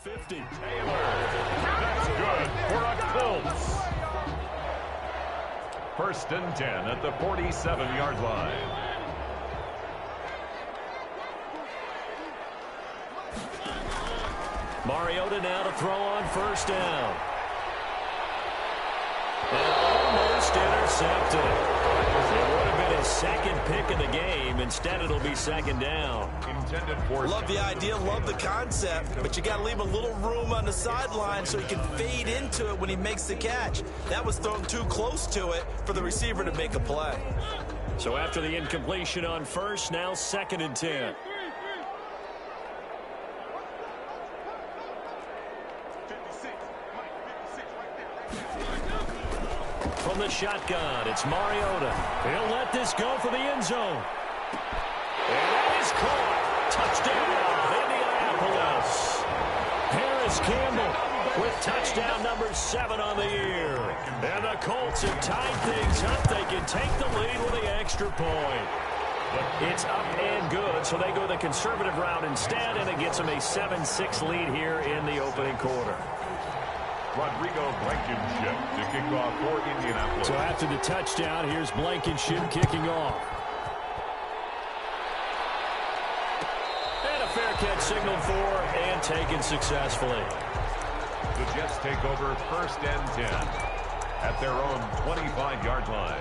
50. That's good for a Colts. 1st and 10 at the 47-yard line. Mariota now to throw on 1st down. And almost intercepted. It would have been his 2nd pick of the game. Instead, it'll be 2nd down. Intended for. Love the idea, love the concept, but you got to leave a little room on the sideline so he can fade into it when he makes the catch. That was thrown too close to it for the receiver to make a play. So after the incompletion on 1st, now 2nd and 10. From the shotgun, it's Mariota. He'll let this go for the end zone. And that is caught. Touchdown, Indianapolis. Harris Campbell with touchdown number 7 on the year. And the Colts have tied things up. They can take the lead with the extra point. It's up and good, so they go the conservative route instead, and it gets them a 7-6 lead here in the opening quarter. Rodrigo Blankenship to kick off for Indianapolis. So after the touchdown, here's Blankenship kicking off. And a fair catch signaled for and taken successfully. The Jets take over 1st and 10 at their own 25-yard line.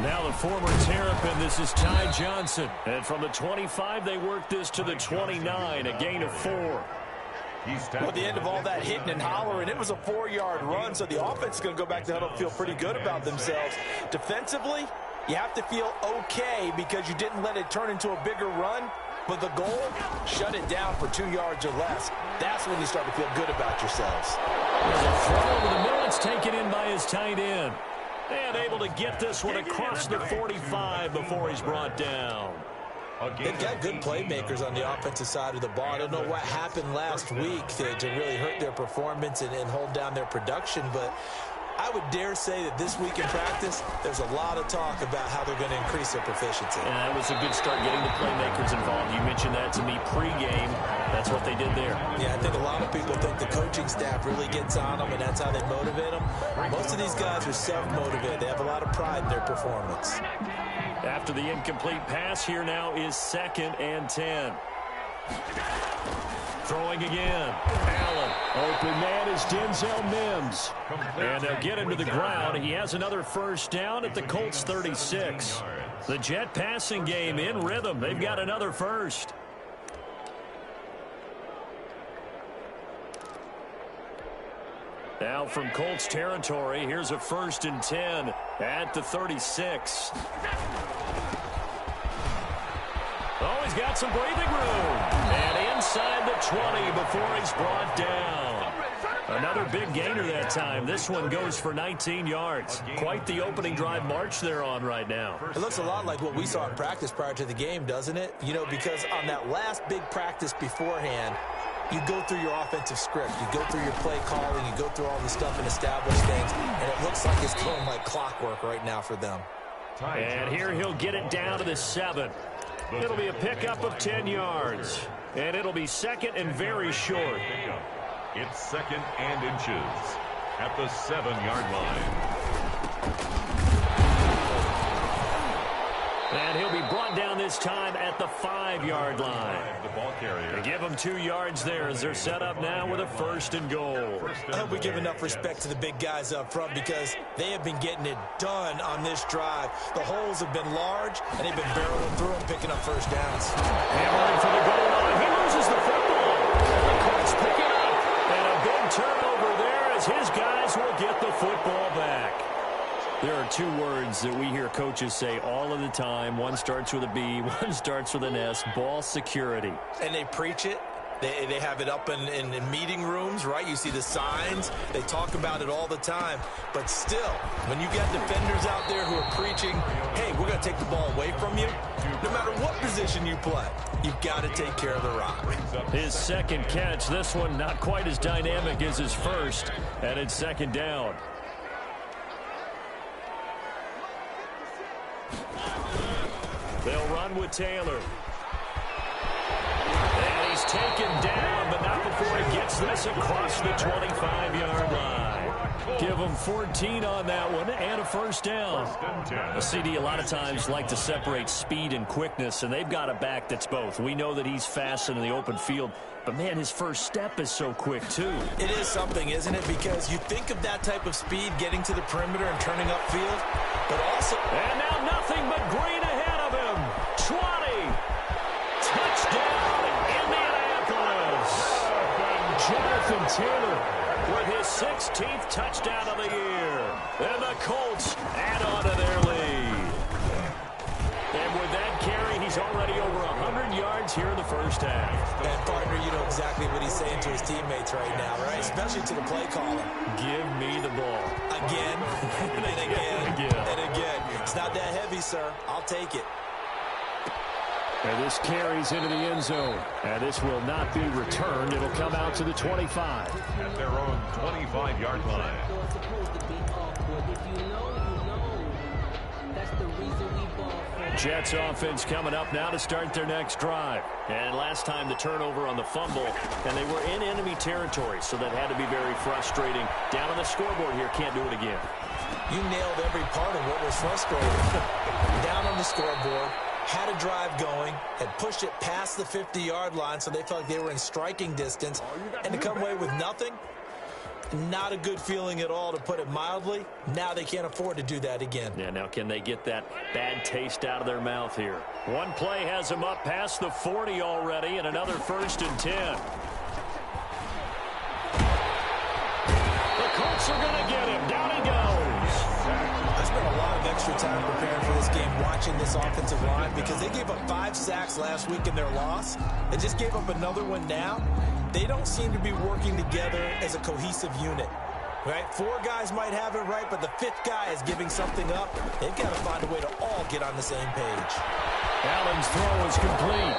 Now the former Terrapin, this is Ty Johnson. And from the 25, they work this to the 29, a gain of 4. Well, at the end of all that hitting and hollering, it was a 4-yard run, so the offense is going to go back to huddle and feel pretty good about themselves. Defensively, you have to feel okay because you didn't let it turn into a bigger run, but the goal, shut it down for 2 yards or less. That's when you start to feel good about yourselves. There's a throw over the middle. It's taken in by his tight end. And able to get this one across the 45 before he's brought down. They've got good playmakers on the offensive side of the ball. I don't know what happened last week to really hurt their performance and hold down their production, but I would dare say that this week in practice, there's a lot of talk about how they're going to increase their proficiency. And that was a good start getting the playmakers involved. You mentioned that to me pregame. That's what they did there. Yeah, I think a lot of people think the coaching staff really gets on them, and that's how they motivate them. Most of these guys are self-motivated. They have a lot of pride in their performance. After the incomplete pass, here now is 2nd and 10. Throwing again. Allen. Open man is Denzel Mims. And they'll get him to the ground. He has another 1st down at the Colts 36. The Jet passing game in rhythm. They've got another 1st. Now from Colts territory, here's a 1st and 10 at the 36. Oh, he's got some breathing room. And inside the 20 before he's brought down. Another big gainer that time. This one goes for 19 yards. Quite the opening drive march they're on right now. It looks a lot like what we saw in practice prior to the game, doesn't it? You know, because on that last big practice beforehand, you go through your offensive script. You go through your play calling. You go through all the stuff and establish things. And it looks like it's going like clockwork right now for them. And here he'll get it down to the 7. It'll be a pickup of 10 yards. And it'll be 2nd and very short. It's 2nd and inches at the 7-yard line. And he'll be brought down this time at the 5-yard line. The ball carrier. They give him 2 yards there as they're set up now with a 1st and goal. I hope we give enough respect to the big guys up front because they have been getting it done on this drive. The holes have been large, and they've been barreling through and picking up 1st downs. Hammering for the goal line. He loses the football. The Colts pick it up. And a big turnover there as his guys will get the football back. There are 2 words that we hear coaches say all of the time. One starts with a B, one starts with an S, ball security. And they preach it. They have it up in meeting rooms, right? You see the signs. They talk about it all the time. But still, when you got defenders out there who are preaching, hey, we're going to take the ball away from you, no matter what position you play, you've got to take care of the rock. His second catch, this one not quite as dynamic as his first, and it's second down. They'll run with Taylor. And he's taken down, but not before he gets this across the 25-yard line. Give him 14 on that one and a first down. A CD a lot of times like to separate speed and quickness, and they've got a back that's both. We know that he's fast in the open field, but, man, his first step is so quick, too. It is something, isn't it? Because you think of that type of speed getting to the perimeter and turning upfield, but also... And now nothing but green ahead of him. 20. Touchdown, Indianapolis. Jonathan Taylor with his 16th touchdown of the year. And the Colts add on to their lead. And with that carry, he's already over 100 yards here in the first half. And, partner, you know exactly what he's saying to his teammates right now, right? Especially to the play caller. Give me the ball. Again, and again, and again. It's not that heavy, sir. I'll take it. And this carries into the end zone. And this will not be returned. It'll come out to the 25. At their own 25-yard line. Jets offense coming up now to start their next drive. And last time the turnover on the fumble, and they were in enemy territory, so that had to be very frustrating. Down on the scoreboard here, can't do it again. You nailed every part of what was frustrating. Down on the scoreboard, had a drive going, had pushed it past the 50-yard line, so they felt like they were in striking distance, and to come away with nothing, not a good feeling at all, to put it mildly. Now they can't afford to do that again. Yeah, now can they get that bad taste out of their mouth here? One play has them up past the 40 already, and another 1st and 10. The Colts are going to get him. Down he goes. I spent a lot of extra time preparing for this game, watching this offensive line, because they gave up 5 sacks last week in their loss. They just gave up another one now. They don't seem to be working together as a cohesive unit, right? 4 guys might have it right, but the 5th guy is giving something up. They've got to find a way to all get on the same page. Allen's throw is complete.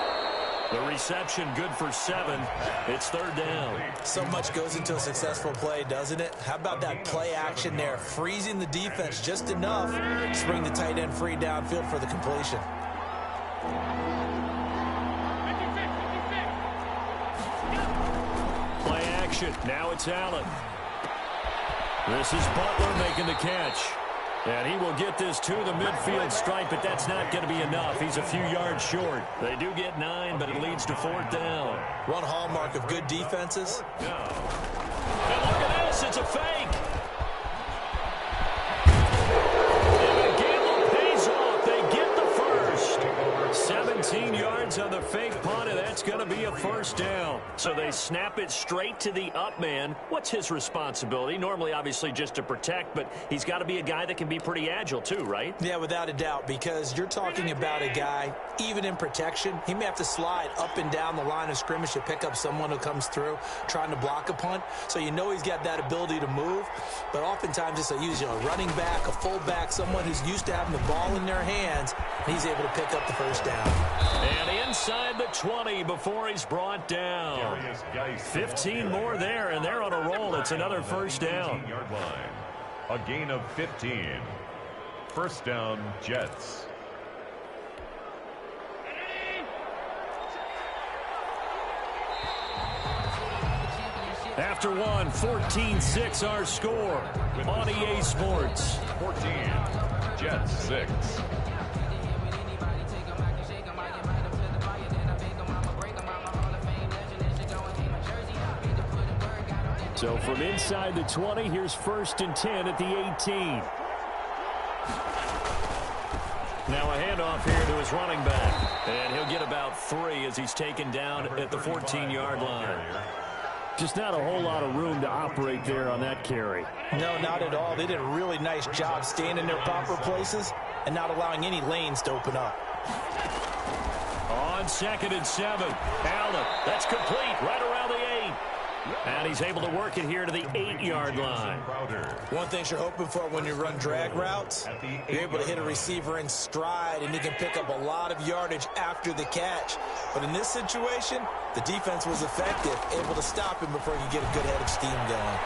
The reception good for 7. It's 3rd down. So much goes into a successful play, doesn't it? How about that play action there, freezing the defense just enough to bring the tight end free downfield for the completion. Play action. Now it's Allen. This is Butler making the catch. And he will get this to the midfield stripe, but that's not going to be enough. He's a few yards short. They do get 9, but it leads to 4th down. One hallmark of good defenses. And look at this. It's a fake. And the gamble pays off. They get the first. 17 yards on the fake punt, and that's going to be a 1st down. So they snap it straight to the up man. What's his responsibility? Normally, obviously, just to protect, but he's got to be a guy that can be pretty agile too, right? Yeah, without a doubt, because you're talking about a guy, even in protection, he may have to slide up and down the line of scrimmage to pick up someone who comes through trying to block a punt. So you know he's got that ability to move, but oftentimes it's usually a running back, a fullback, someone who's used to having the ball in their hands, and he's able to pick up the 1st down. And inside the 20 before he's brought down. 15 more there, and they're on a roll. It's another 1st down. A gain of 15. 1st down, Jets. After one, 14-6 our score on EA Sports. 14, Jets 6. So from inside the 20, here's 1st and 10 at the 18. Now a handoff here to his running back. And he'll get about 3 as he's taken down at the 14-yard line. Just not a whole lot of room to operate there on that carry. No, not at all. They did a really nice job staying in their proper places and not allowing any lanes to open up. On 2nd and 7, Allen. That's complete right around the 8. And he's able to work it here to the 8-yard line. One thing you're hoping for when you run drag routes, you're able to hit a receiver in stride, and he can pick up a lot of yardage after the catch. But in this situation, the defense was effective, able to stop him before he could get a good head of steam going.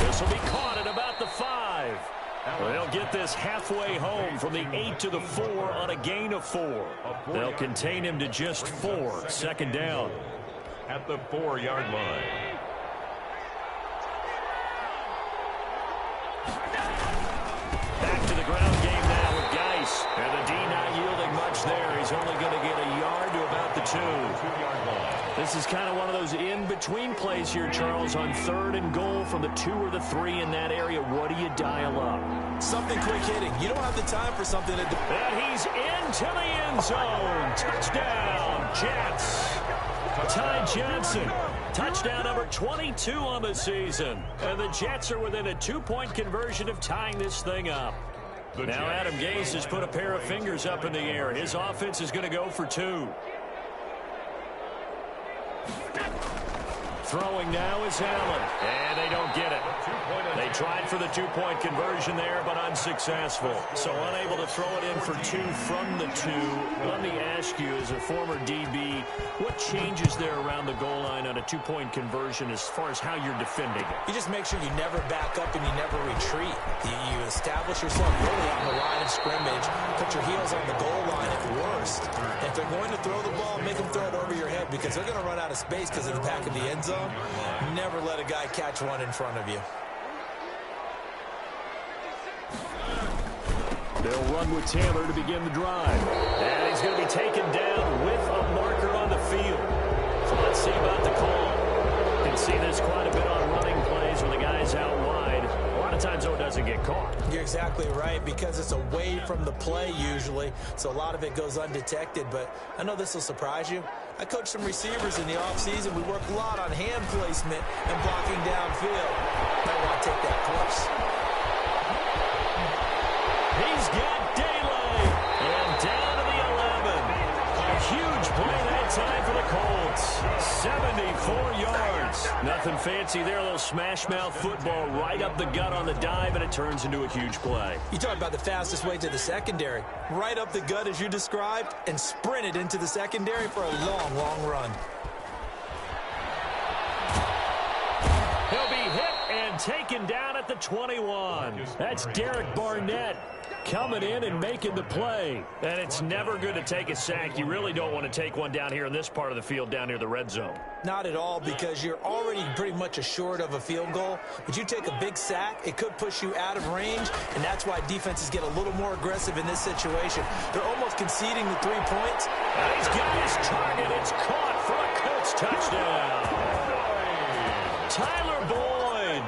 This will be caught at about the 5. They'll get this halfway home from the 8 to the 4 on a gain of 4. They'll contain him to just 4. Second down. At the 4-yard line. Back to the ground game now with Geis. And the D not yielding much there. He's only going to get a yard to about the 2-yard line. This is kind of one of those in-between plays here, Charles, on 3rd and goal from the 2 or the 3 in that area. What do you dial up? Something quick hitting. You don't have the time for something to do. And he's into the end zone. Touchdown, Jets. Ty Johnson, touchdown number 22 on the season. And the Jets are within a 2-point conversion of tying this thing up. Now Adam Gase has put a pair of fingers up in the air. His offense is going to go for 2. Throwing now is Allen, and they don't get it. They tried for the 2-point conversion there, but unsuccessful. So unable to throw it in for 2 from the 2. Let me ask you, as a former DB, what changes there around the goal line on a 2-point conversion as far as how you're defending it? You just make sure you never back up and you never retreat. You establish yourself really on the line of scrimmage, put your heels on the goal line at worst. If they're going to throw the ball, make them throw it over your head because they're going to run out of space because of the back of the end zone. Never let a guy catch one in front of you. They'll run with Taylor to begin the drive. And he's going to be taken down with a marker on the field. So let's see about the call. You can see this quite a bit on running plays when the guy's out wide. A lot of times, though, it doesn't get caught. You're exactly right, because it's away from the play usually, so a lot of it goes undetected. But I know this will surprise you. I coached some receivers in the offseason. We work a lot on hand placement and blocking downfield. Might want to take that course. He's got daylight, and down to the 11. A huge play that time for the Colts. 74 yards. Nothing fancy there. A little smash-mouth football right up the gut on the dive, and it turns into a huge play. You talk about the fastest way to the secondary. Right up the gut as you described, and sprinted into the secondary for a long, long run. He'll be hit and taken down at the 21. That's Derek Barnett coming in and making the play. And it's never good to take a sack. You really don't want to take one down here in this part of the field down near the red zone. Not at all, because you're already pretty much assured of a field goal. But you take a big sack, it could push you out of range, and that's why defenses get a little more aggressive in this situation. They're almost conceding the 3 points. And he's got his target. It's caught for a Colts touchdown. Tyler Boyd,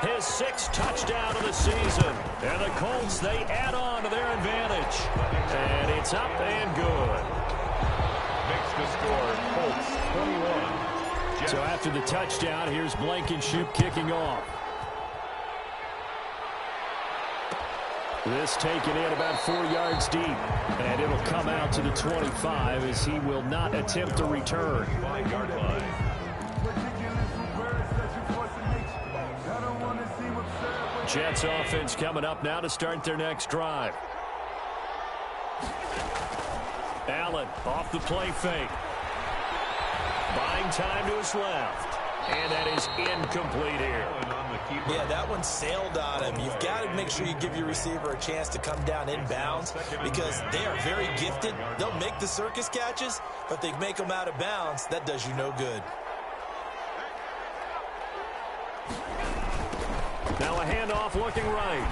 his 6th touchdown of the season. And the Colts, they add on to their advantage. And it's up and good. Makes the score Colts 21. Jets. So after the touchdown, here's Blankenship kicking off. This taken in about 4 yards deep. And it'll come out to the 25 as he will not attempt to return. 5-yard line. Jets offense coming up now to start their next drive. Allen off the play fake. Buying time to his left. And that is incomplete here. Yeah, that one sailed on him. You've got to make sure you give your receiver a chance to come down inbounds because they are very gifted. They'll make the circus catches, but they make them out of bounds. That does you no good. Now a handoff looking right.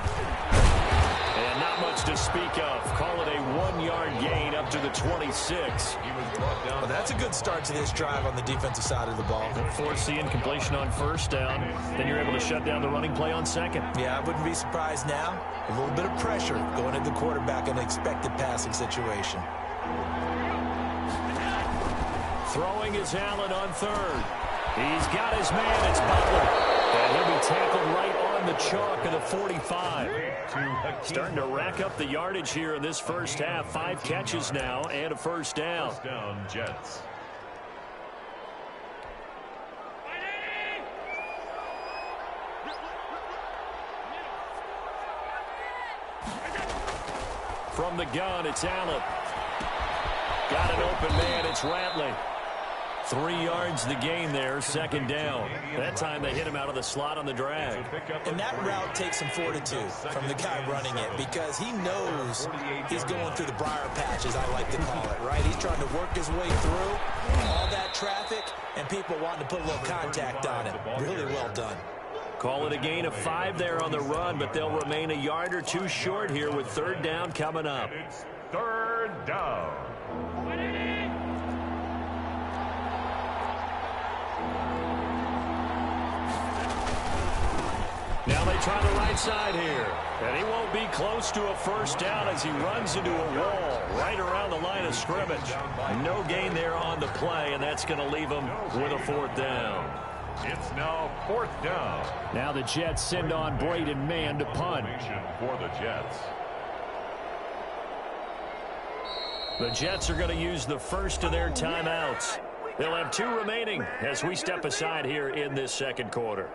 And not much to speak of. Call it a 1-yard gain up to the 26. Well, that's a good start to this drive on the defensive side of the ball. Force the incompletion on first down. Then you're able to shut down the running play on second. Yeah, I wouldn't be surprised now. A little bit of pressure going into the quarterback in an expected passing situation. Throwing is Allen on 3rd. He's got his man. It's Butler. And he'll be tackled right on the chalk of the 45. Starting to rack up the yardage here in this first half. 5 catches now and a first down. First down, Jets. From the gun, it's Allen. Got an open man, it's Ratley. 3 yards the gain there, second down. That time they hit him out of the slot on the drag. And that route takes some fortitude from the guy running it because he knows he's going through the briar patch, as I like to call it, right? He's trying to work his way through all that traffic and people wanting to put a little contact on him. Really well done. Call it a gain of 5 there on the run, but they'll remain a yard or two short here with third down coming up. It's third down. Now they try the right side here. And he won't be close to a first down as he runs into a wall right around the line of scrimmage. No gain there on the play, and that's going to leave him with a fourth down. It's now fourth down. Now the Jets send on Braden Mann to punt. For the Jets. The Jets are going to use the first of their timeouts. They'll have 2 remaining as we step aside here in this second quarter.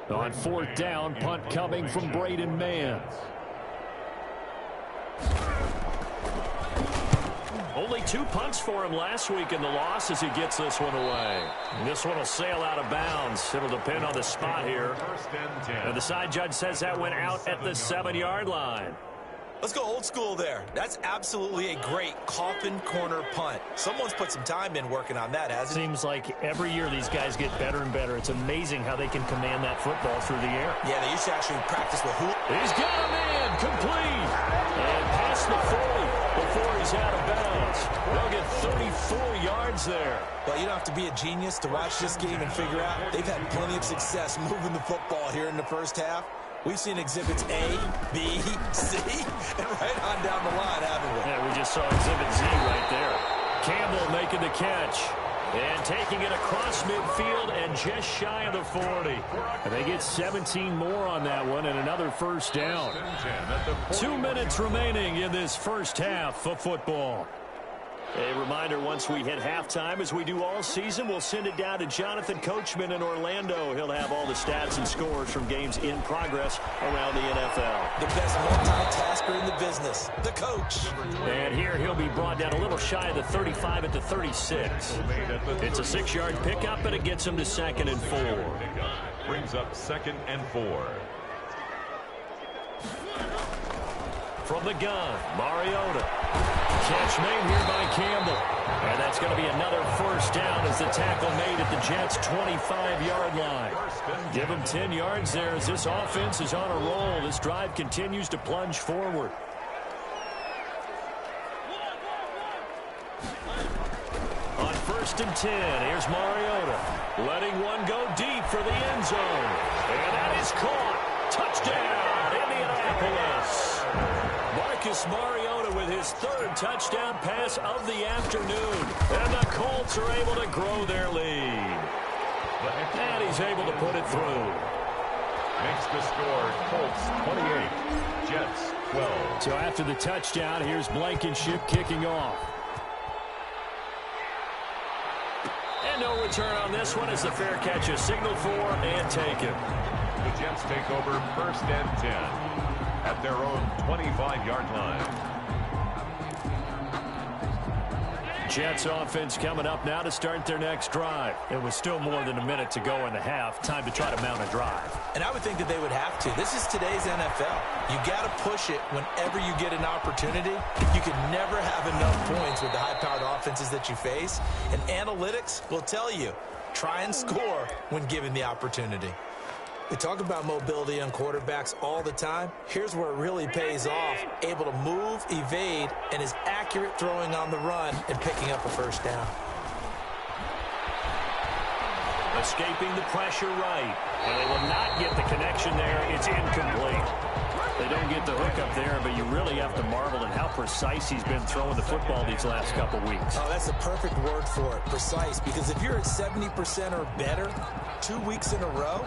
On fourth down, punt coming from Braden Mann. Only 2 punts for him last week in the loss as he gets this one away. And this one will sail out of bounds. It'll depend on the spot here. And the side judge says that went out at the 7-yard line. Let's go old school there. That's absolutely a great coffin corner punt. Someone's put some time in working on that, hasn't it? Seems like every year these guys get better and better. It's amazing how they can command that football through the air. Yeah, they used to actually practice with who. He's got a man complete. And past the 40 before he's out of bounds. They'll get 34 yards there. Well, you don't have to be a genius to watch this game and figure out they've had plenty of success moving the football here in the first half. We've seen exhibits A, B, C, and right on down the line, haven't we? Yeah, we just saw exhibit Z right there. Campbell making the catch. And taking it across midfield and just shy of the 40. And they get 17 more on that one and another first down. 2 minutes remaining in this first half of football. A reminder, once we hit halftime, as we do all season, we'll send it down to Jonathan Coachman in Orlando. He'll have all the stats and scores from games in progress around the NFL. The best multitasker in the business, the coach. And here he'll be brought down a little shy of the 35 at the 36. It's a 6-yard pickup, and it gets him to 2nd and 4. Brings up 2nd and 4. From the gun, Mariota. Catch made here by Campbell. And that's going to be another first down as the tackle made at the Jets' 25-yard line. Give them 10 yards there as this offense is on a roll. This drive continues to plunge forward. On 1st and 10, here's Mariota. Letting one go deep for the end zone. And that is caught. Touchdown, Indianapolis. Marcus Mariota with his 3rd touchdown pass of the afternoon. And the Colts are able to grow their lead. And he's able to put it through. Makes the score Colts 28, Jets 12. So after the touchdown, here's Blankenship kicking off. And no return on this one as the fair catch is signaled for and taken. The Jets take over 1st and 10. At their own 25-yard line. Jets offense coming up now to start their next drive. It was still more than a minute to go in the half. Time to try to mount a drive. And I would think that they would have to. This is today's NFL. You got to push it whenever you get an opportunity. You can never have enough points with the high-powered offenses that you face. And analytics will tell you, try and score when given the opportunity. We talk about mobility on quarterbacks all the time. Here's where it really pays off. Able to move, evade, and is accurate throwing on the run and picking up a first down. Escaping the pressure right. And they will not get the connection there. It's incomplete. They don't get the hook up there, but you really have to marvel at how precise he's been throwing the football these last couple weeks. Oh, that's the perfect word for it, precise. Because if you're at 70% or better 2 weeks in a row,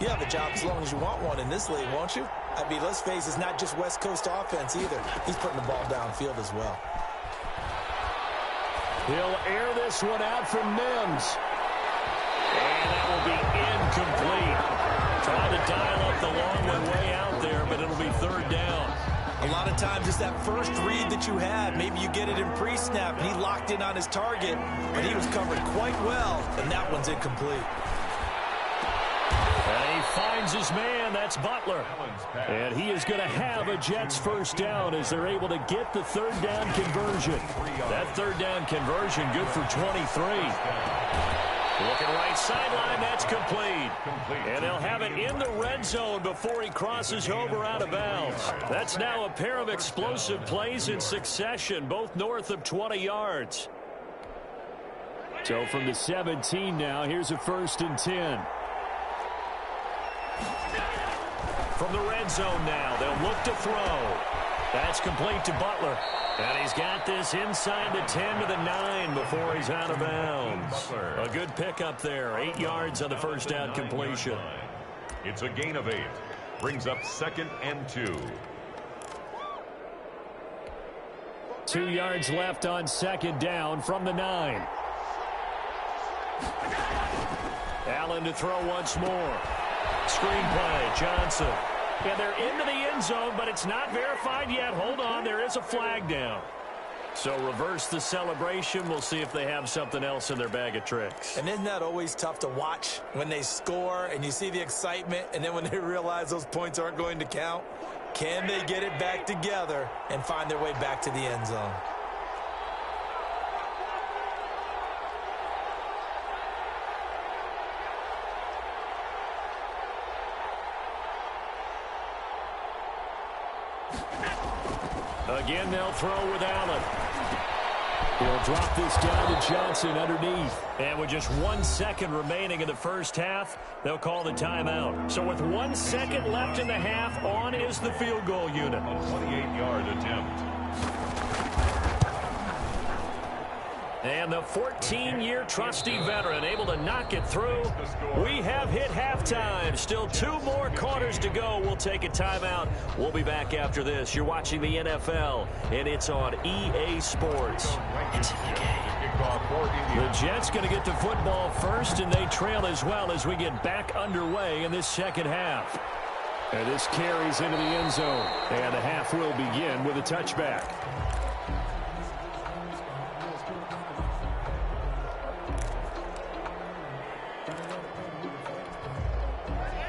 you have a job as long as you want one in this league, won't you? I mean, let's face it, it's not just West Coast offense either. He's putting the ball downfield as well. He'll air this one out from Mims. And that will be incomplete. Trying to dial up the long one way out there, but it'll be third down. A lot of times it's that first read that you had. Maybe you get it in pre-snap, and he locked in on his target, but he was covered quite well, and that one's incomplete. And he finds his man. That's Butler. And he is going to have a Jets first down as they're able to get the third down conversion. That third down conversion good for 23. Looking right sideline, that's complete. And they'll have it in the red zone before he crosses over out of bounds. That's now a pair of explosive plays in succession, both north of 20 yards. So from the 17 now, here's a 1st and 10. From the red zone now, they'll look to throw. That's complete to Butler. And he's got this inside the 10 to the 9 before he's out of bounds. A good pickup there. 8 yards on the first down completion. It's a gain of 8. Brings up 2nd and 2. 2 yards left on 2nd down from the 9. Allen to throw once more. Screenplay, Johnson. And they're into the end zone, but it's not verified yet. Hold on, there is a flag down. So reverse the celebration. We'll see if they have something else in their bag of tricks. And isn't that always tough to watch when they score and you see the excitement, and then when they realize those points aren't going to count? Can they get it back together and find their way back to the end zone? Again, they'll throw with Allen. He'll drop this down to Johnson underneath. And with just 1 second remaining in the first half, they'll call the timeout. So with 1 second left in the half, on is the field goal unit. A 28-yard attempt. And the 14-year trusty veteran able to knock it through. We have hit halftime. Still 2 more quarters to go. We'll take a timeout. We'll be back after this. You're watching the NFL, and it's on EA Sports. It's in the game. The Jets going to get the football first, and they trail as well as we get back underway in this second half. And this carries into the end zone. And the half will begin with a touchback.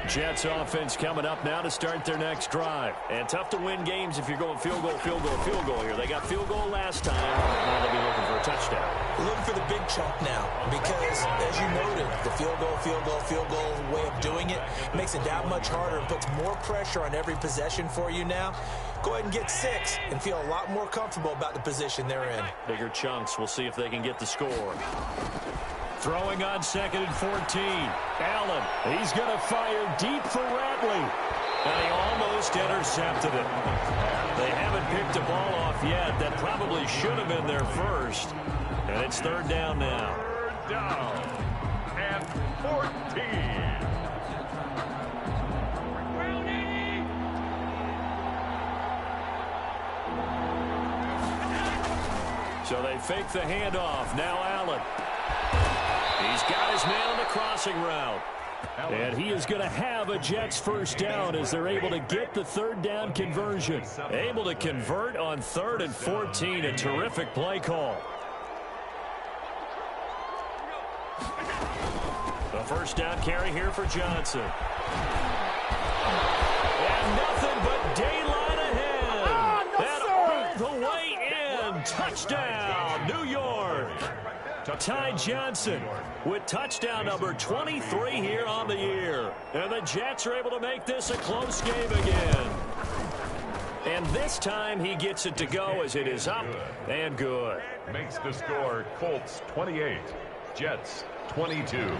Jets offense coming up now to start their next drive. And tough to win games if you're going field goal, field goal, field goal here. They got field goal last time. Now they'll be looking for a touchdown. Looking for the big chunk now because, as you noted, the field goal way of doing it makes it that much harder and puts more pressure on every possession for you now. Go ahead and get 6 and feel a lot more comfortable about the position they're in. Bigger chunks. We'll see if they can get the score. Throwing on 2nd and 14. Allen, he's going to fire deep for Ratley. And he almost intercepted it. They haven't picked the ball off yet. That probably should have been their first. And it's third down now. Third down and 14. So they fake the handoff. Now Allen. He's got his man on the crossing route. And he is going to have a Jets first down as they're able to get the third down conversion. Able to convert on 3rd and 14. A terrific play call. The first down carry here for Johnson. And nothing but daylight ahead. And all the way in. Touchdown, New York. Ty Johnson with touchdown number 23 here on the year. And the Jets are able to make this a close game again. And this time he gets it to go as it is up and good. Makes the score Colts 28, Jets 22.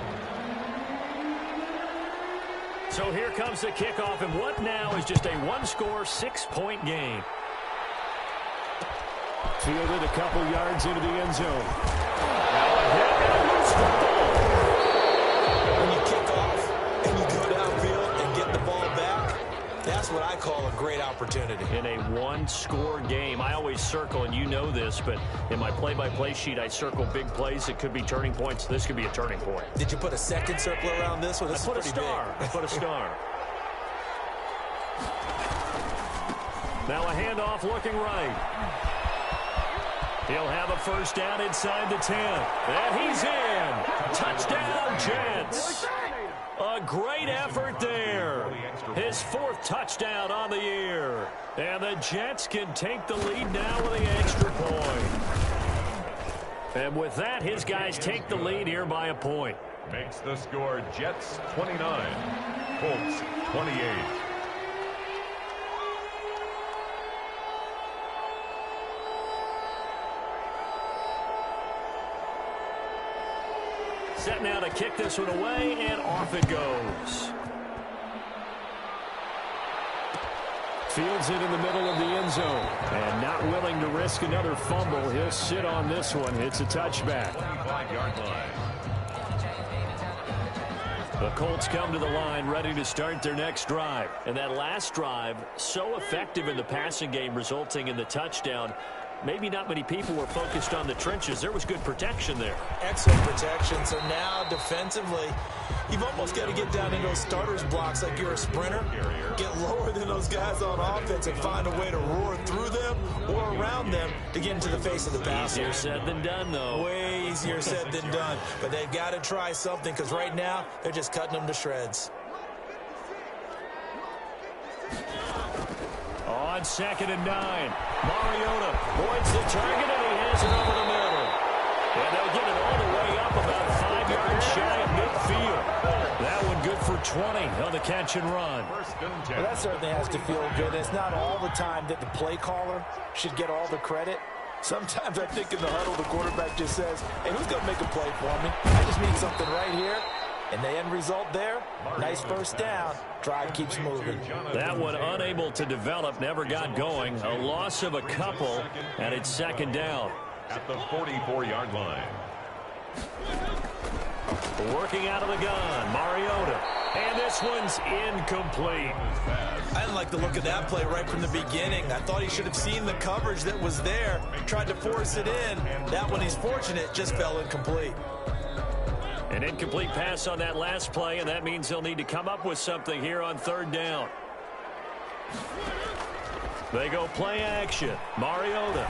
So here comes the kickoff, and what now is just a one-score, 6-point game. Fielded a couple yards into the end zone. When you kick off and you go downfield and get the ball back, that's That's what I call a great opportunity. In a one-score game, I always circle, and you know this, but in my play-by-play sheet, I circle big plays. It could be turning points. This could be a turning point. Did you put a second circle around this one? This is pretty big. I put a star. Now a handoff looking right. He'll have a first down inside the 10. And he's in. Touchdown, Jets. A great effort there. His 4th touchdown on the year. And the Jets can take the lead now with the extra point. And with that, his guys take the lead here by a point. Makes the score Jets 29, Colts 28. Set now to kick this one away, and off it goes. Fields it in the middle of the end zone. And not willing to risk another fumble. He'll sit on this one. It's a touchback. 25-yard line. The Colts come to the line ready to start their next drive. And that last drive, so effective in the passing game, resulting in the touchdown. Maybe not many people were focused on the trenches. There was good protection there. Excellent protection. So now defensively, you've almost got to get down into those starters blocks like you're a sprinter. Get lower than those guys on offense and find a way to roar through them or around them to get into the face of the passer. Easier said than done, though. Way easier said than done. But they've got to try something because right now they're just cutting them to shreds. On 2nd and 9, Mariota points the target, and he has it over the middle. And they'll get it all the way up about 5 yards shy of midfield. That one good for 20 on the catch and run. Well, that certainly has to feel good. It's not all the time that the play caller should get all the credit. Sometimes I think in the huddle, the quarterback just says, hey, who's going to make a play for me? I just need something right here. And the end result there, nice first down. Drive keeps moving. That one unable to develop, never got going. A loss of a couple, and it's 2nd down. At the 44-yard line. Working out of the gun, Mariota. And this one's incomplete. I didn't like the look of that play right from the beginning. I thought he should have seen the coverage that was there, tried to force it in. That one, he's fortunate, just fell incomplete. An incomplete pass on that last play, and that means they'll need to come up with something here on 3rd down. They go play action. Mariota.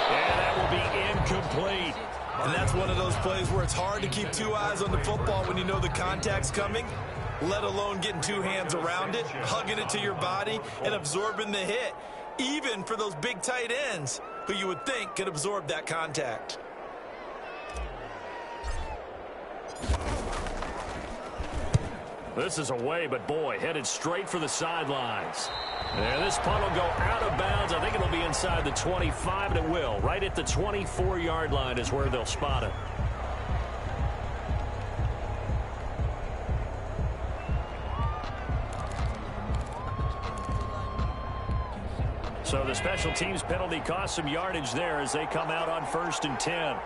And that will be incomplete. And that's one of those plays where it's hard to keep 2 eyes on the football when you know the contact's coming, let alone getting 2 hands around it, hugging it to your body, and absorbing the hit, even for those big tight ends who you would think could absorb that contact. This is away, but boy, headed straight for the sidelines. And this punt will go out of bounds. I think it'll be inside the 25, and it will. Right at the 24-yard line is where they'll spot it. So the special teams penalty cost some yardage there as they come out on 1st and 10.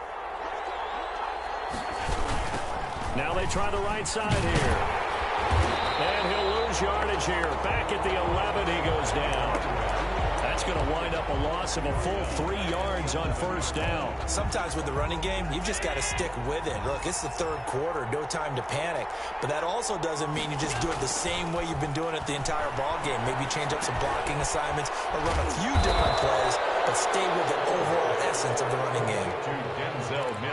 Now they try the right side here. And he'll lose yardage here. Back at the 11, he goes down. That's going to wind up a loss of a full 3 yards on 1st down. Sometimes with the running game, you've just got to stick with it. Look, it's the 3rd quarter, no time to panic. But that also doesn't mean you just do it the same way you've been doing it the entire ball game. Maybe change up some blocking assignments or run a few different plays, but stay with the overall essence of the running game.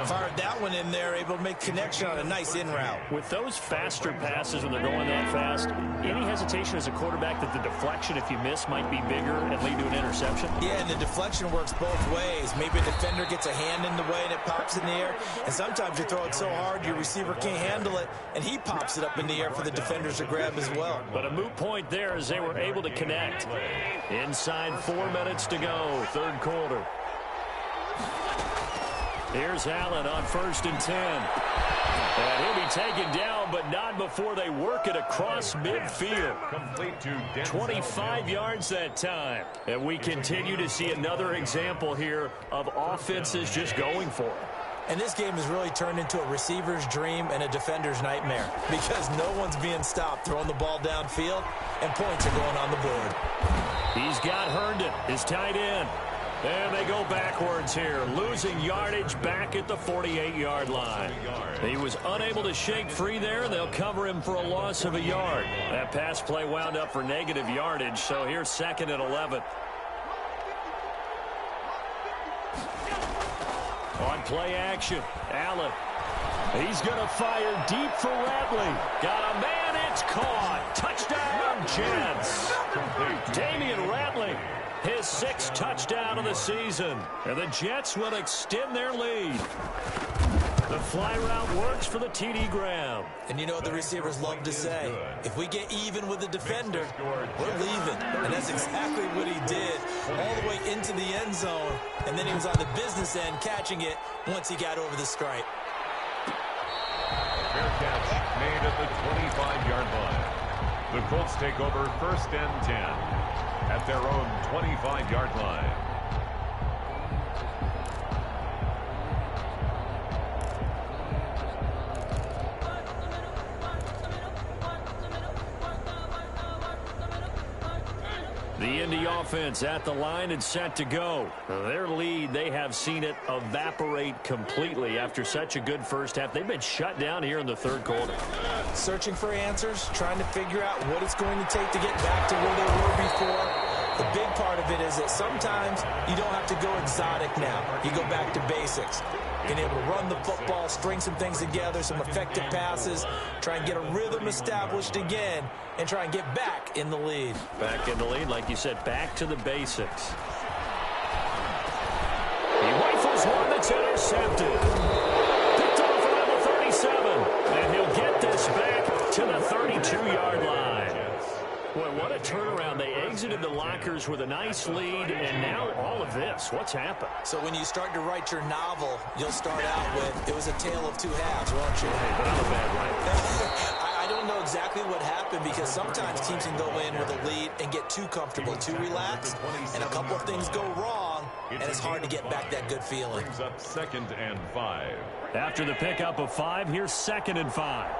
Fired that one in there, able to make connection on a nice in route. With those faster passes when they're going that fast, any hesitation as a quarterback that the deflection, if you miss, might be bigger and lead to an interception? Yeah, and the deflection works both ways. Maybe a defender gets a hand in the way and it pops in the air, and sometimes you throw it so hard your receiver can't handle it, and he pops it up in the air for the defenders to grab as well. But a moot point there as they were able to connect. Inside 4 minutes to go, 3rd quarter. Here's Allen on 1st and 10. And he'll be taken down, but not before they work it across midfield. 25 yards that time. And we continue to see another example here of offenses just going for it. And this game has really turned into a receiver's dream and a defender's nightmare because no one's being stopped throwing the ball downfield, and points are going on the board. He's got Herndon, his tight end. And they go backwards here, losing yardage back at the 48-yard line. He was unable to shake free there, and they'll cover him for a loss of a yard. That pass play wound up for negative yardage, so here's 2nd and 11. On play action, Allen. He's going to fire deep for Ratley. Got a man, it's caught. Touchdown, Jets. Damian Ratley, his 6th touchdown of the season. And the Jets will extend their lead. The fly route works for the TD grab. And you know what the receivers love to say? If we get even with the defender, we're leaving. And that's exactly what he did all the way into the end zone. And then he was on the business end catching it once he got over the stripe. Fair catch made at the 25-yard line. The Colts take over 1st and 10 at their own 25-yard line. The Indy offense at the line and set to go. Their lead, they have seen it evaporate completely after such a good first half. They've been shut down here in the 3rd quarter. Searching for answers, trying to figure out what it's going to take to get back to where they were before. The big part of it is that sometimes you don't have to go exotic now. You go back to basics. Being able to run the football, string some things together, some effective passes, try and get a rhythm established again, and try and get back in the lead. Back in the lead, like you said, back to the basics. He rifles one that's intercepted. Picked off around the 37, and he'll get this back to the 32-yard line. Boy, what a turnaround. They exited the lockers with a nice lead, and now all of this. What's happened? So when you start to write your novel, you'll start out with, it was a tale of two halves, won't you? Hey, but I'm a bad writer. I don't know exactly what happened because sometimes teams can go in with a lead and get too comfortable, too relaxed, and a couple of things go wrong, and it's hard to get back that good feeling. Brings up 2nd and 5. After the pickup of 5, here's 2nd and 5.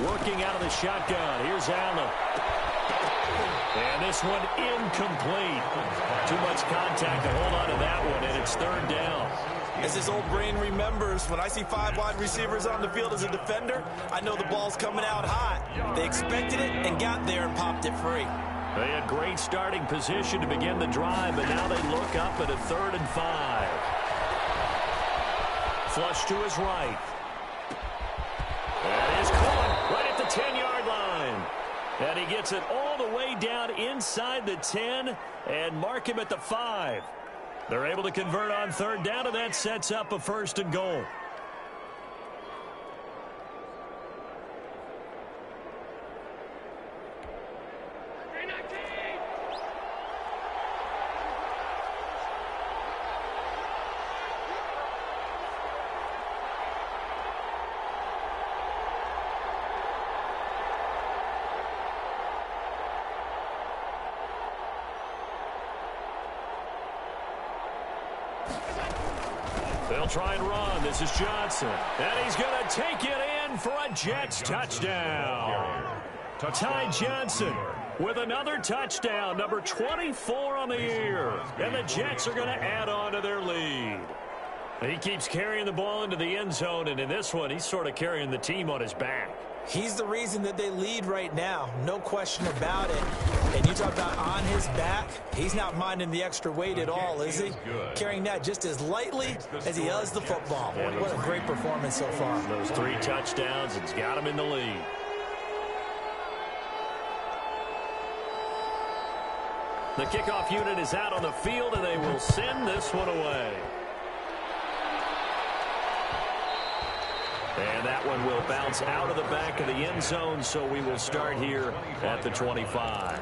Working out of the shotgun. Here's Allen. And this one incomplete. Too much contact to hold on to that one, and it's 3rd down. As his old brain remembers, when I see 5 wide receivers on the field as a defender, I know the ball's coming out hot. They expected it and got there and popped it free. They had great starting position to begin the drive, but now they look up at a 3rd and 5. Flush to his right. That is caught right at the 10-yard line. And he gets it all the way down inside the 10 and mark him at the 5. They're able to convert on 3rd down, and that sets up a 1st and goal. They'll try and run. This is Johnson. And he's going to take it in for a Jets touchdown. Ty Johnson with another touchdown, number 24 on the year. And the Jets are going to add on to their lead. He keeps carrying the ball into the end zone, and in this one, he's sort of carrying the team on his back. He's the reason that they lead right now, no question about it. And you talk about on his back, he's not minding the extra weight at all, is he? Carrying that just as lightly as he does the football. What a great performance so far. Those 3 touchdowns, and he's got him in the lead. The kickoff unit is out on the field, and they will send this one away. And that one will bounce out of the back of the end zone, so we will start here at the 25.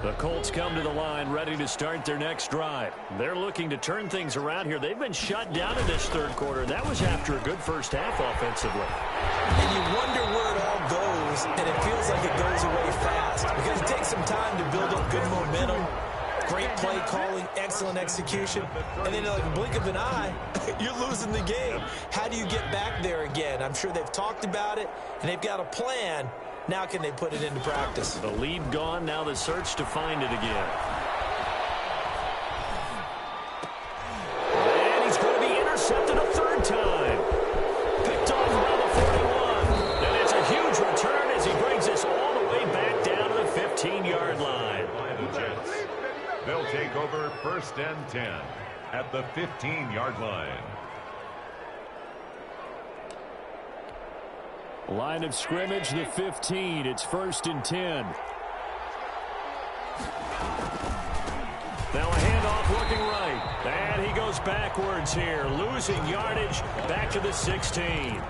The Colts come to the line ready to start their next drive. They're looking to turn things around here. They've been shut down in this third quarter. That was after a good first half offensively. And you wonder where it all goes, and it feels like it goes away fast because it takes some time to build up good momentum, great play calling, excellent execution, and then like a blink of an eye, you're losing the game. How do you get back there again? I'm sure they've talked about it, and they've got a plan. Now can they put it into practice? The lead gone, now the search to find it again. And he's going to be intercepted a third time. Picked off around the 41. And it's a huge return as he brings us all the way back down to the 15-yard line. By the Jets. They'll take over 1st and 10 at the 15-yard line. Line of scrimmage, the 15. It's 1st and 10. Now a handoff looking right. And he goes backwards here. Losing yardage back to the 16.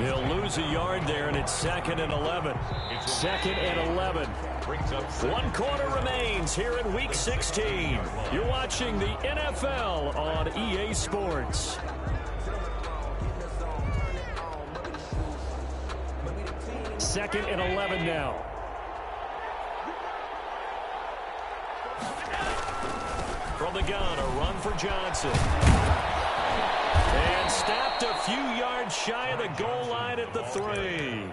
He'll lose a yard there, and it's 2nd and 11. 2nd and 11. 1 quarter remains here in Week 16. You're watching the NFL on EA Sports. 2nd and 11 now. From the gun, a run for Johnson. And stopped a few yards shy of the goal line at the 3.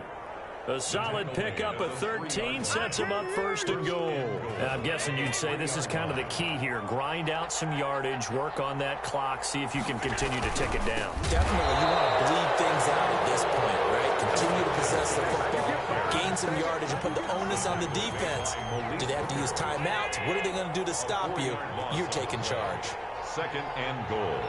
A solid pickup of 13 sets him up 1st and goal. I'm guessing you'd say this is kind of the key here. Grind out some yardage, work on that clock, see if you can continue to tick it down. Definitely, you want to bleed things out at this point, right? Continue to possess the football, gain some yardage, and put the onus on the defense. Do they have to use timeouts? What are they going to do to stop you? You're taking charge. 2nd and goal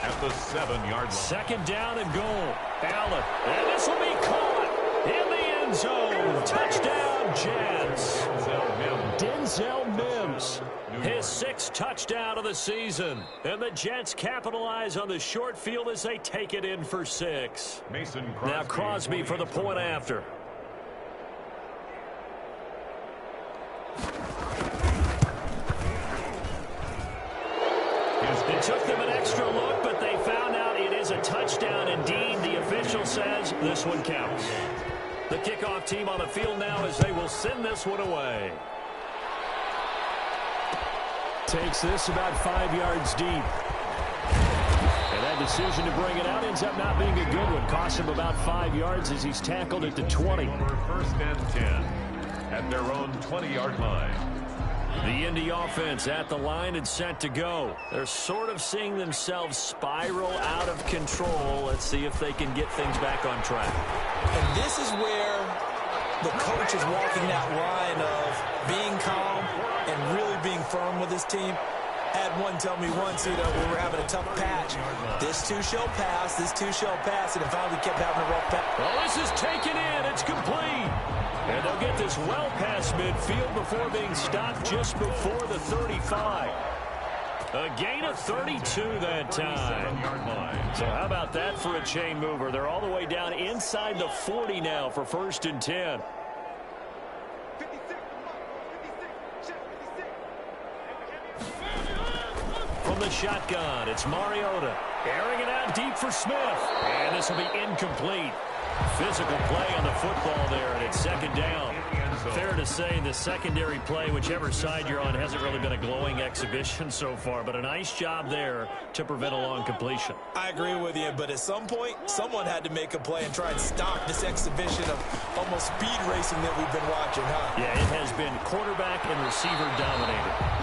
at the 7-yard line. 2nd down and goal. Allen, and this will be caught in the end zone. Touchdown, Jets. Denzel Mims, his 6th touchdown of the season. And the Jets capitalize on the short field as they take it in for 6. Now Crosby for the point after. It took them an extra look, but they found out it is a touchdown indeed. The official says this one counts. The kickoff team on the field now as they will send this one away. Takes this about 5 yards deep. And that decision to bring it out ends up not being a good one. Costs him about 5 yards as he's tackled at the 20. 1st and 10 at their own 20-yard line. The Indy offense at the line and set to go. They're sort of seeing themselves spiral out of control. Let's see if they can get things back on track. And this is where the coach is walking that line of being calm and really being firm with his team. Had one tell me once, when we were having a tough patch, this too shall pass, this too shall pass, and finally we kept having a rough patch. Well, this is taken in. It's complete. And they'll get this well past midfield before being stopped just before the 35. A gain of 32 that time. So how about that for a chain mover? They're all the way down inside the 40 now for 1st and 10. From the shotgun, it's Mariota. Airing it out deep for Smith. And this will be incomplete. Physical play on the football there, and it's 2nd down. Fair to say the secondary play, whichever side you're on, hasn't really been a glowing exhibition so far, but a nice job there to prevent a long completion. I agree with you, but at some point, someone had to make a play and try and stop this exhibition of almost speed racing that we've been watching, huh? Yeah, it has been quarterback and receiver dominated.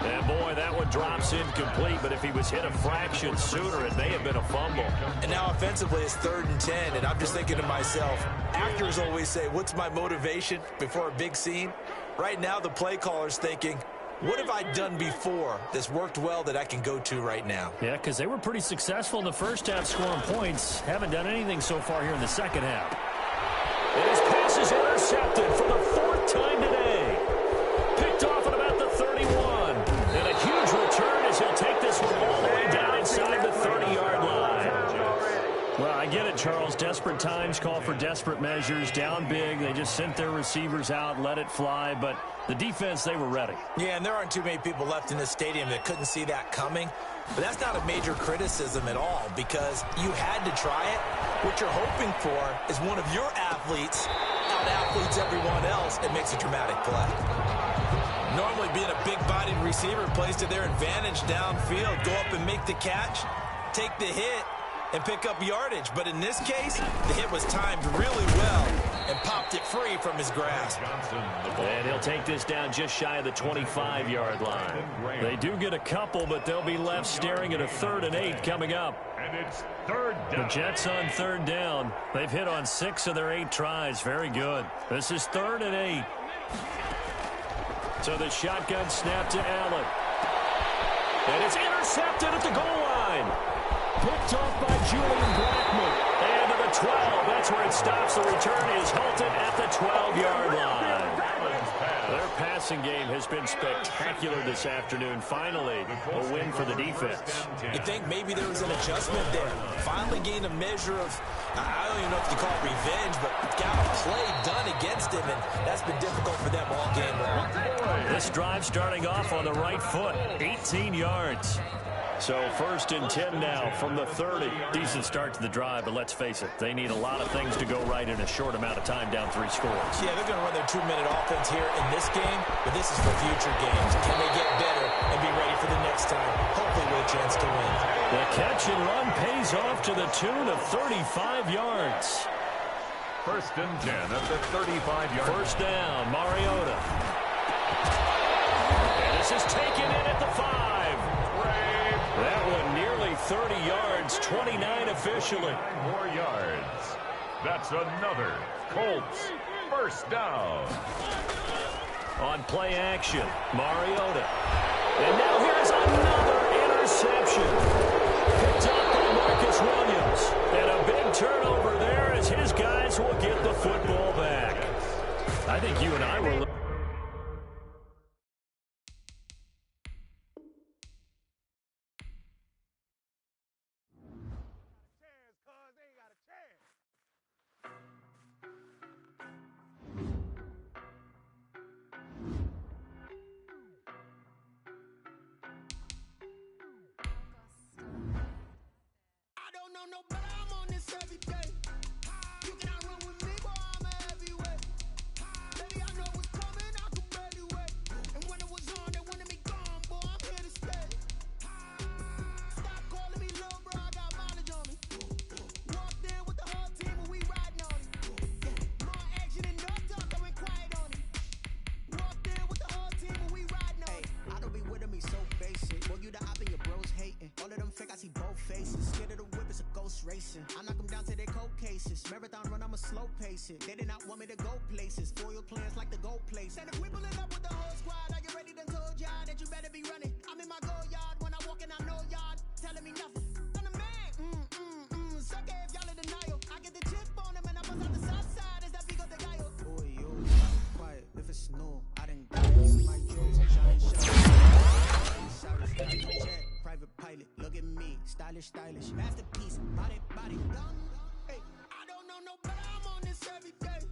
And boy, that one drops incomplete, but if he was hit a fraction sooner, it may have been a fumble. And now offensively, it's 3rd and 10, and I'm just thinking to myself, actors always say, what's my motivation before a big scene? Right now, the play caller's thinking, what have I done before that's worked well that I can go to right now? Yeah, because they were pretty successful in the first half scoring points. Haven't done anything so far here in the second half. And his pass is intercepted for the 4th time today. Picked off at about the 31. And a huge return as he'll take this one all the way down inside the 30-yard line. Well, I get it, Charles. Desperate Desperate times call for desperate measures. Down big, they just sent their receivers out, let it fly, but the defense, they were ready. Yeah, and there aren't too many people left in this stadium that couldn't see that coming. But that's not a major criticism at all because you had to try it. What you're hoping for is one of your athletes out-athletes everyone else and makes a dramatic play. Normally being a big-bodied receiver plays to their advantage downfield. Go up and make the catch, take the hit, and pick up yardage. But in this case, the hit was timed really well and popped it free from his grasp. And he'll take this down just shy of the 25-yard line. They do get a couple, but they'll be left staring at a 3rd and 8 coming up. And it's 3rd down. The Jets on 3rd down. They've hit on 6 of their 8 tries. Very good. This is 3rd and 8. So the shotgun snap to Allen. And it's intercepted at the goal line. Picked off by Julian Blackmon. And to the 12. That's where it stops. The return is halted at the 12-yard line. Their passing game has been spectacular this afternoon. Finally, a win for the defense. You think maybe there was an adjustment there. Finally gained a measure of, I don't even know if you call it revenge, but got a play done against him, and that's been difficult for them all game long. This drive starting off on the right foot, 18 yards. So 1st and 10 now from the 30. Decent start to the drive, but let's face it, they need a lot of things to go right in a short amount of time down 3 scores. Yeah, they're going to run their 2-minute offense here in this game, but this is for future games. Can they get better and be ready for the next time? Hopefully with a chance to win. The catch and run pays off to the tune of 35 yards. 1st and 10 at the 35-yard. 1st down, Mariota. And this is taken in at the 5. That one nearly 30 yards, 29 officially. 4 yards. That's another Colts 1st down. On play action, Mariota. And now here's another interception. Picked up by Marcus Williams. And a big turnover there as his guys will get the football back. I think you and I were... No, but I'm on this every day. You cannot run with me, boy, I'm a heavyweight. Baby, I know what's coming, I can barely wait. And when it was on, they wanted me gone, boy, I'm here to stay. Stop calling me little bro, I got mileage on me. Walked in with the whole team and we riding on it. More action and no talk, I went quiet on it. Walked in with the whole team and we riding on it. I don't be with me so basic. Boy, you the op and your bros hating. All of them fake, I see both faces. Scared of the whip, it's a ghost racing. I knock them down to their cold cases. Marathon run, I'ma slow pace it. They did not want me to go places. Foil plans like the gold place. And if we pulling up with the whole squad, are you ready? Done told y'all that you better be running. I'm in my go yard when I walk in, I know y'all telling me nothing. I'm the man. Suck it if y'all in denial. I get the chip on them and I bust out the south side. Is that Pico de Gallo? Boy, yo, quiet. If it's snow, I didn't got it. My jokes, shine. Private pilot, look at me, stylish, masterpiece, body, done. Hey, I don't know no, but I'm on this every day.